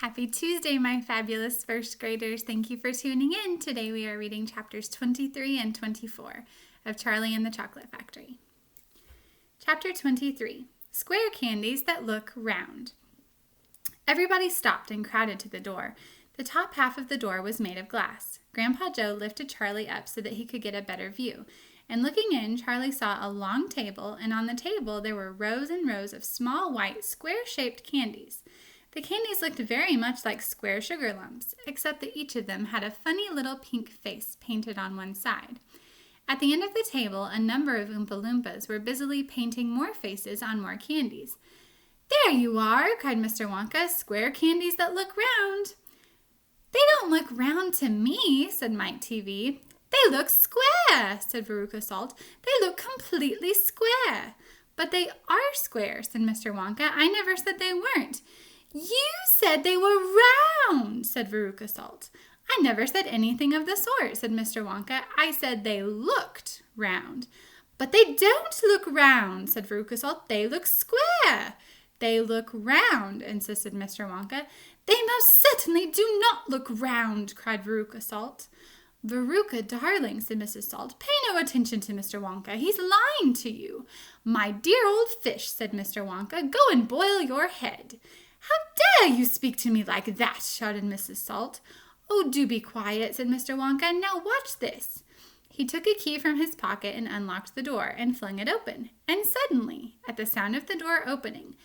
Happy Tuesday, my fabulous first graders. Thank you for tuning in. Today we are reading chapters 23 and 24 of Charlie and the Chocolate Factory. Chapter 23, Square Candies That Look Round. Everybody stopped and crowded to the door. The top half of the door was made of glass. Grandpa Joe lifted Charlie up so that he could get a better view. And looking in, Charlie saw a long table, and on the table there were rows and rows of small, white, square-shaped candies. The candies looked very much like square sugar lumps, except that each of them had a funny little pink face painted on one side. At the end of the table, a number of Oompa Loompas were busily painting more faces on more candies. "There you are," cried Mr. Wonka, "square candies that look round." "They don't look round to me," said Mike TV. "They look square," said Veruca Salt. "They look completely square." "But they are square," said Mr. Wonka. "I never said they weren't." "You said they were round," said Veruca Salt. "I never said anything of the sort," said Mr. Wonka. "I said they looked round." "But they don't look round," said Veruca Salt. "They look square." "They look round," insisted Mr. Wonka. "They most certainly do not look round," cried Veruca Salt. "Veruca, darling," said Mrs. Salt, "pay no attention to Mr. Wonka. He's lying to you." "My dear old fish," said Mr. Wonka, "go and boil your head." "How dare you speak to me like that?" shouted Mrs. Salt. "Oh, do be quiet," said Mr. Wonka. "Now watch this." He took a key from his pocket and unlocked the door and flung it open. And suddenly, at the sound of the door opening,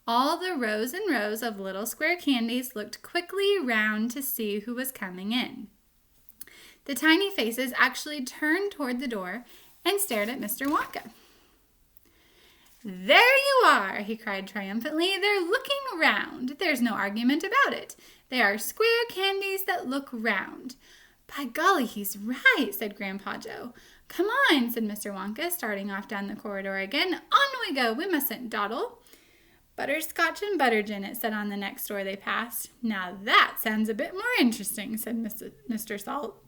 all the rows and rows of little square candies looked quickly round to see who was coming in. The tiny faces actually turned toward the door and stared at Mr. Wonka. "There you are," he cried triumphantly. "They're looking round. There's no argument about it. They are square candies that look round." "By golly, he's right," said Grandpa Joe. "Come on," said Mr. Wonka, starting off down the corridor again. "On we go. We mustn't dawdle." "Butterscotch and buttergin," it said on the next door they passed. "Now that sounds a bit more interesting," said Mr. Salt,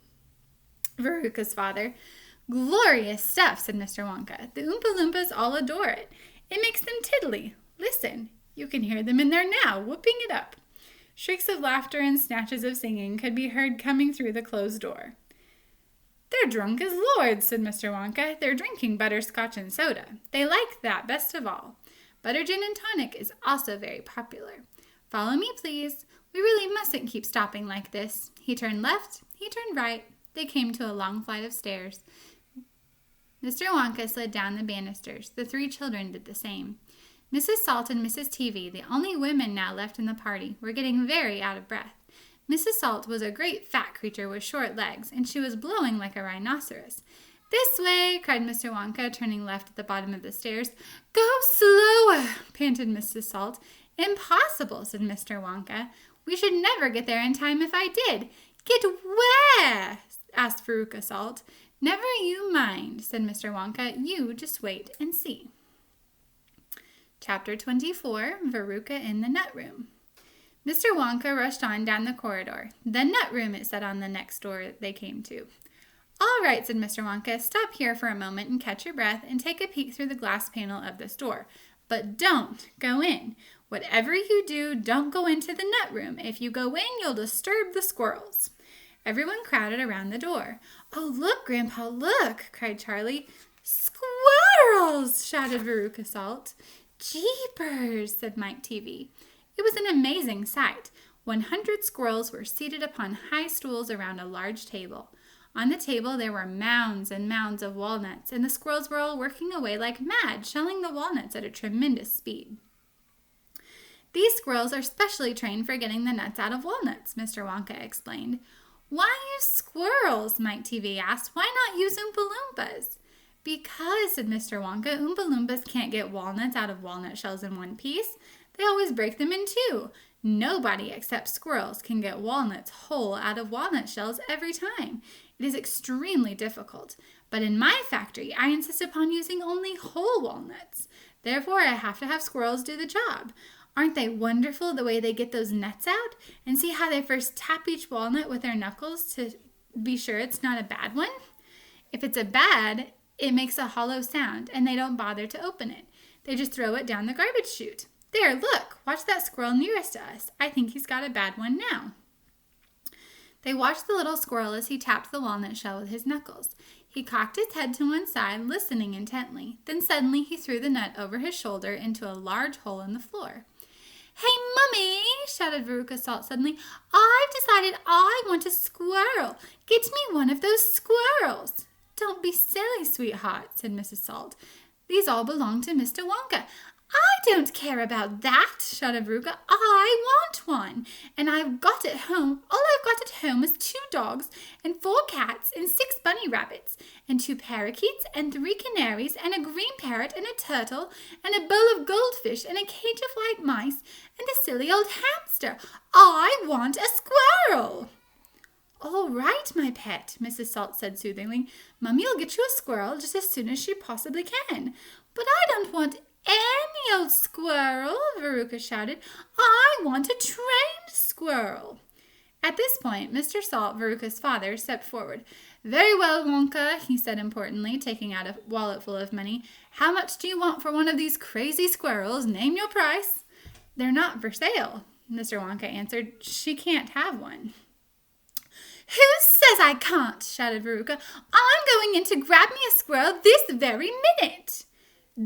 Veruca's father. "Glorious stuff," said Mr. Wonka. "The Oompa Loompas all adore it. It makes them tiddly. Listen, you can hear them in there now, whooping it up." Shrieks of laughter and snatches of singing could be heard coming through the closed door. "They're drunk as lords," said Mr. Wonka. "They're drinking butterscotch and soda. They like that best of all. Buttergin and tonic is also very popular. Follow me, please. We really mustn't keep stopping like this." He turned left, he turned right. They came to a long flight of stairs. Mr. Wonka slid down the banisters. The three children did the same. Mrs. Salt and Mrs. TV, the only women now left in the party, were getting very out of breath. Mrs. Salt was a great fat creature with short legs, and she was blowing like a rhinoceros. "This way," cried Mr. Wonka, turning left at the bottom of the stairs. "Go slower," panted Mrs. Salt. "Impossible," said Mr. Wonka. "We should never get there in time if I did." "Get where?" asked Veruca Salt. "Never you mind," said Mr. Wonka. "You just wait and see." Chapter 24, Veruca in the Nut Room. Mr. Wonka rushed on down the corridor. "The nut room," it said on the next door they came to. "All right," said Mr. Wonka. "Stop here for a moment and catch your breath and take a peek through the glass panel of this door. But don't go in. Whatever you do, don't go into the nut room. If you go in, you'll disturb the squirrels." Everyone crowded around the door. "Oh, look, Grandpa, look!" cried Charlie. "Squirrels!" shouted Veruca Salt. "Jeepers!" said Mike TV. It was an amazing sight. 100 squirrels were seated upon high stools around a large table. On the table there were mounds and mounds of walnuts, and the squirrels were all working away like mad, shelling the walnuts at a tremendous speed. "These squirrels are specially trained for getting the nuts out of walnuts," Mr. Wonka explained. "Why use squirrels?" Mike TV asked. "Why not use Oompa Loompas?" "Because," said Mr. Wonka, "Oompa Loompas can't get walnuts out of walnut shells in one piece. They always break them in two. Nobody except squirrels can get walnuts whole out of walnut shells every time. It is extremely difficult. But in my factory, I insist upon using only whole walnuts. Therefore, I have to have squirrels do the job. Aren't they wonderful the way they get those nuts out? And see how they first tap each walnut with their knuckles to be sure it's not a bad one? If it's a bad, it makes a hollow sound, and they don't bother to open it. They just throw it down the garbage chute. There, look, watch that squirrel nearest to us. I think he's got a bad one now. They watched the little squirrel as he tapped the walnut shell with his knuckles. He cocked his head to one side, listening intently. Then suddenly he threw the nut over his shoulder into a large hole in the floor. Hey, Mummy, shouted Veruca Salt suddenly. I've decided I want a squirrel. Get me one of those squirrels. Don't be silly, sweetheart, said Mrs. Salt. These all belong to Mr. Wonka. I don't care about that, shouted Veruca. I want one. And I've got at home, all I've got at home is 2 dogs and 4 cats and 6 bunny rabbits and 2 parakeets and 3 canaries and a green parrot and a turtle and a bowl of goldfish and a cage of white mice and a silly old hamster. I want a squirrel. All right, my pet, Mrs. Salt said soothingly. Mummy'll get you a squirrel just as soon as she possibly can. But I don't want any old squirrel, Veruca shouted. I want a trained squirrel. At this point, Mr. Salt, Veruca's father, stepped forward. Very well, Wonka, he said importantly, taking out a wallet full of money. How much do you want for one of these crazy squirrels? Name your price. They're not for sale, Mr. Wonka answered. She can't have one. Who says I can't? Shouted Veruca. I'm going in to grab me a squirrel this very minute.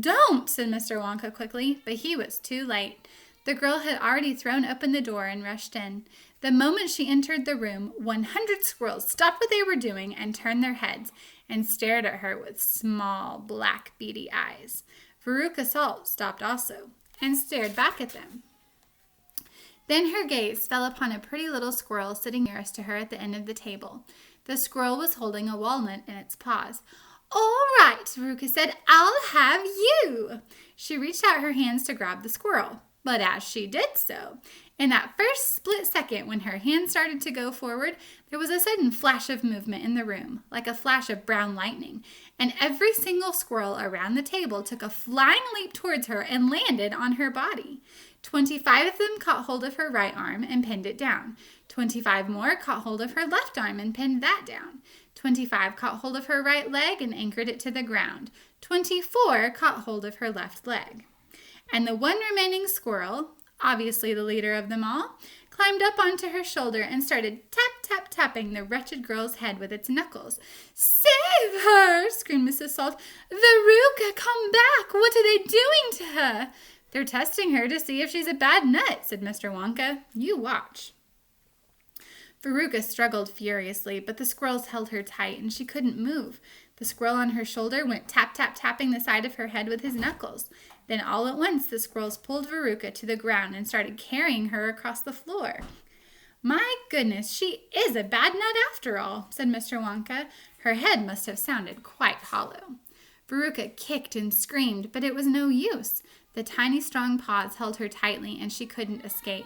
Don't, said Mr. Wonka quickly, but he was too late. The girl had already thrown open the door and rushed in. The moment she entered the room, 100 squirrels stopped what they were doing and turned their heads and stared at her with small, black, beady eyes. Veruca Salt stopped also and stared back at them. Then her gaze fell upon a pretty little squirrel sitting nearest to her at the end of the table. The squirrel was holding a walnut in its paws. All right, Veruca said, I'll have you. She reached out her hands to grab the squirrel, but as she did so, in that first split second when her hand started to go forward, there was a sudden flash of movement in the room, like a flash of brown lightning, and every single squirrel around the table took a flying leap towards her and landed on her body. 25 of them caught hold of her right arm and pinned it down. 25 more caught hold of her left arm and pinned that down. 25 caught hold of her right leg and anchored it to the ground. 24 caught hold of her left leg. And the one remaining squirrel, obviously the leader of them all, climbed up onto her shoulder and started tap-tap-tapping the wretched girl's head with its knuckles. Save her, screamed Mrs. Salt. Veruca, come back. What are they doing to her? They're testing her to see if she's a bad nut, said Mr. Wonka. You watch. Veruca struggled furiously, but the squirrels held her tight, and she couldn't move. The squirrel on her shoulder went tap-tap-tapping the side of her head with his knuckles. Then all at once the squirrels pulled Veruca to the ground and started carrying her across the floor. My goodness, she is a bad nut after all, said Mr. Wonka. Her head must have sounded quite hollow. Veruca kicked and screamed, but it was no use. The tiny strong paws held her tightly, and she couldn't escape.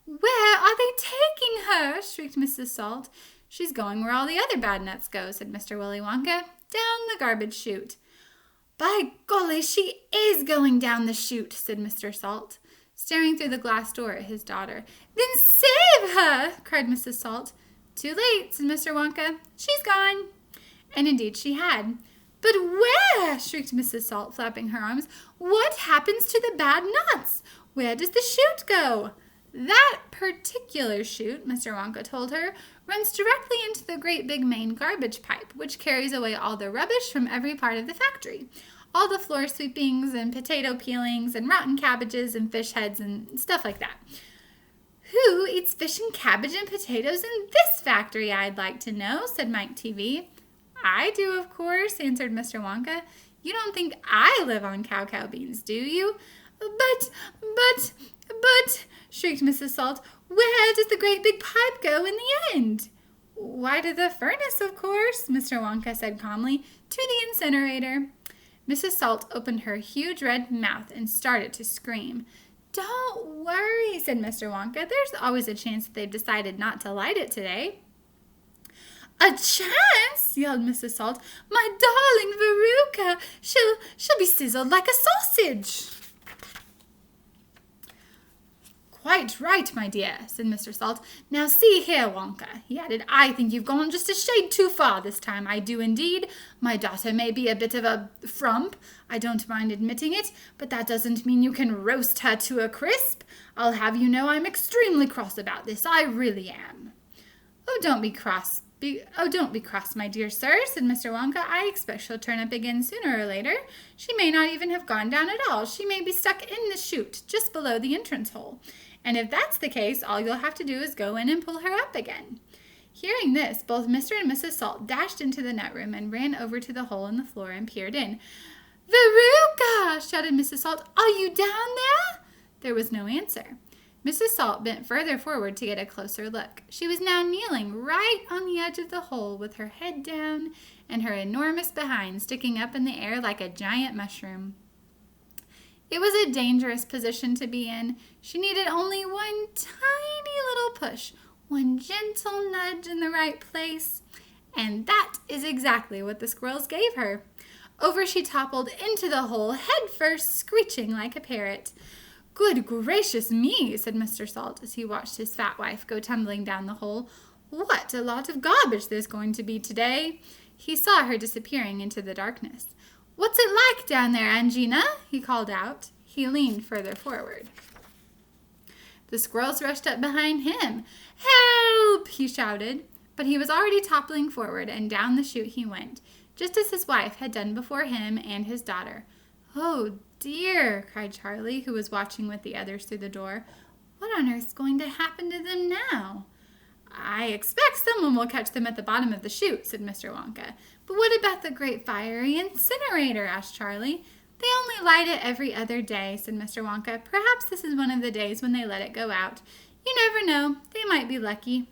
Where are they taking her? Shrieked Mrs. Salt. She's going where all the other bad nuts go, said Mr. Willy Wonka. Down the garbage chute. By golly, she is going down the chute, said Mr. Salt, staring through the glass door at his daughter. Then save her, cried Mrs. Salt. Too late, said Mr. Wonka. She's gone. And indeed she had. But where? Shrieked Mrs. Salt, flapping her arms. What happens to the bad nuts? Where does the chute go? That particular chute, Mr. Wonka told her, runs directly into the great big main garbage pipe, which carries away all the rubbish from every part of the factory. All the floor sweepings and potato peelings and rotten cabbages and fish heads and stuff like that. Who eats fish and cabbage and potatoes in this factory, I'd like to know, said Mike TV. I do, of course, answered Mr. Wonka. You don't think I live on cow beans, do you? But, shrieked Mrs. Salt, where does the great big pipe go in the end? Why, to the furnace, of course, Mr. Wonka said calmly, to the incinerator. Mrs. Salt opened her huge red mouth and started to scream. Don't worry, said Mr. Wonka. There's always a chance that they've decided not to light it today. A chance, yelled Mrs. Salt. My darling Veruca, she'll be sizzled like a sausage. Right, my dear, said Mr. Salt. Now see here, Wonka, he added, I think you've gone just a shade too far this time. I do indeed. My daughter may be a bit of a frump. I don't mind admitting it, but that doesn't mean you can roast her to a crisp. I'll have you know I'm extremely cross about this. I really am. Oh, don't be cross, my dear sir, said Mr. Wonka. I expect she'll turn up again sooner or later. She may not even have gone down at all. She may be stuck in the chute, just below the entrance hole. And if that's the case, all you'll have to do is go in and pull her up again. Hearing this, both Mr. and Mrs. Salt dashed into the net room and ran over to the hole in the floor and peered in. Veruca! Shouted Mrs. Salt. Are you down there? There was no answer. Mrs. Salt bent further forward to get a closer look. She was now kneeling right on the edge of the hole with her head down and her enormous behind sticking up in the air like a giant mushroom. It was a dangerous position to be in. She needed only one tiny little push, one gentle nudge in the right place, and that is exactly what the squirrels gave her. Over she toppled into the hole, head first, screeching like a parrot. Good gracious me, said Mr. Salt as he watched his fat wife go tumbling down the hole. What a lot of garbage there's going to be today. He saw her disappearing into the darkness. What's it like down there, Angina? He called out. He leaned further forward. The squirrels rushed up behind him. Help! He shouted. But he was already toppling forward, and down the chute he went, just as his wife had done before him and his daughter. Oh, dear, cried Charlie, who was watching with the others through the door. What on earth's going to happen to them now? I expect someone will catch them at the bottom of the chute, said Mr. Wonka. But what about the great fiery incinerator? Asked Charlie. They only light it every other day, said Mr. Wonka. Perhaps this is one of the days when they let it go out. You never know. They might be lucky.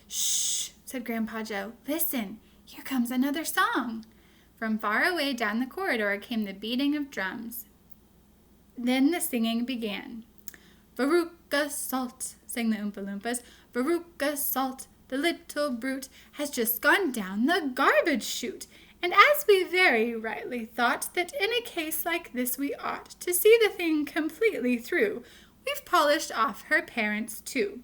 Shh, said Grandpa Joe. Listen, here comes another song. From far away down the corridor came the beating of drums. Then the singing began. Veruca Salt, sang the Oompa Loompas. Veruca Salt, the little brute, has just gone down the garbage chute. And as we very rightly thought that in a case like this we ought to see the thing completely through, we've polished off her parents too.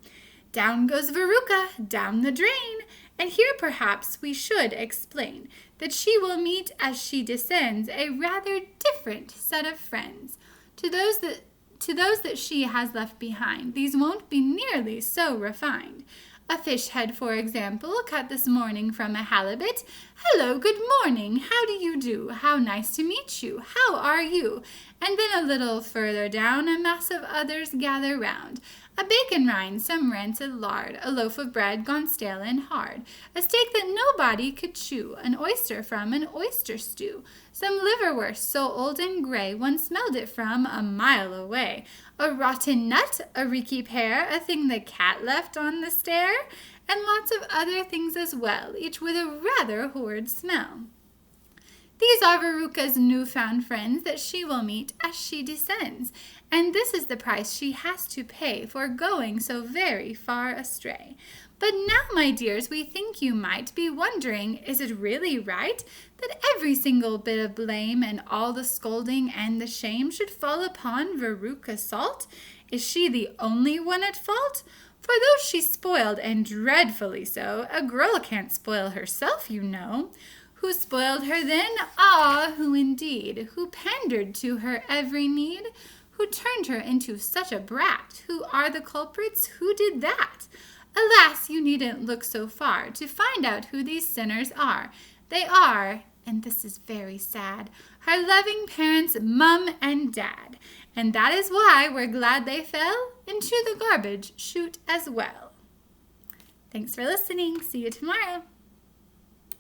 Down goes Veruca, down the drain, and here perhaps we should explain that she will meet as she descends a rather different set of friends. To those that she has left behind, these won't be nearly so refined. A fish head, for example, cut this morning from a halibut. Hello, good morning, how do you do? How nice to meet you, how are you? And then a little further down, a mass of others gather round. A bacon rind, some rancid lard, a loaf of bread gone stale and hard, a steak that nobody could chew, an oyster from an oyster stew, some liverwurst so old and gray one smelled it from a mile away, a rotten nut, a reeky pear, a thing the cat left on the stair, and lots of other things as well, each with a rather horrid smell. These are Veruca's new-found friends that she will meet as she descends, and this is the price she has to pay for going so very far astray. But now, my dears, we think you might be wondering, is it really right that every single bit of blame and all the scolding and the shame should fall upon Veruca Salt? Is she the only one at fault? For though she's spoiled, and dreadfully so, a girl can't spoil herself, you know. Who spoiled her then? Ah, who indeed? Who pandered to her every need? Who turned her into such a brat? Who are the culprits? Who did that? Alas, you needn't look so far to find out who these sinners are. They are, and this is very sad, her loving parents, Mum and Dad. And that is why we're glad they fell into the garbage chute as well. Thanks for listening. See you tomorrow.